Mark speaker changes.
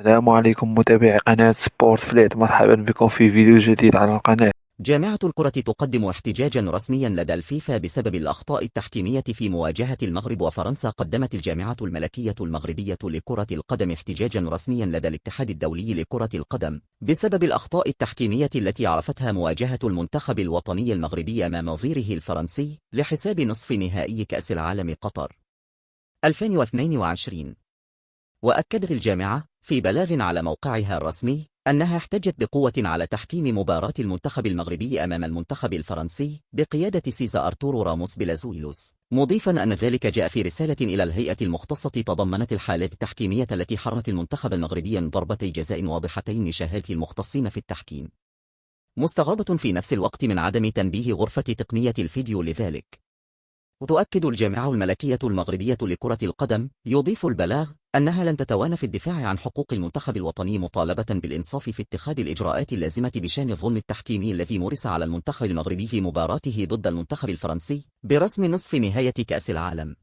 Speaker 1: السلام عليكم متابعي قناة سبورت فليت، مرحبا بكم في فيديو جديد على القناة.
Speaker 2: جامعة الكرة تقدم احتجاجا رسميا لدى الفيفا بسبب الأخطاء التحكيمية في مواجهة المغرب وفرنسا. قدمت الجامعة الملكية المغربية لكرة القدم احتجاجا رسميا لدى الاتحاد الدولي لكرة القدم بسبب الأخطاء التحكيمية التي عرفتها مواجهة المنتخب الوطني المغربي أمام نظيره الفرنسي لحساب نصف نهائي كأس العالم قطر 2022. وأكدت الجامعة في بلاغ على موقعها الرسمي أنها احتجت بقوة على تحكيم مباراة المنتخب المغربي أمام المنتخب الفرنسي بقيادة سيزا أرتورو راموس بلازويلوس، مضيفا أن ذلك جاء في رسالة إلى الهيئة المختصة تضمنت الحالات التحكيمية التي حرمت المنتخب المغربي من ضربتي جزاء واضحتين لشهادة المختصين في التحكيم، مستغربة في نفس الوقت من عدم تنبيه غرفة تقنية الفيديو لذلك. وتؤكد الجامعة الملكية المغربية لكرة القدم، يضيف البلاغ، أنها لن تتوانى في الدفاع عن حقوق المنتخب الوطني مطالبة بالإنصاف في اتخاذ الإجراءات اللازمة بشأن الظلم التحكيمي الذي مورس على المنتخب المغربي في مباراته ضد المنتخب الفرنسي برسم نصف نهاية كأس العالم.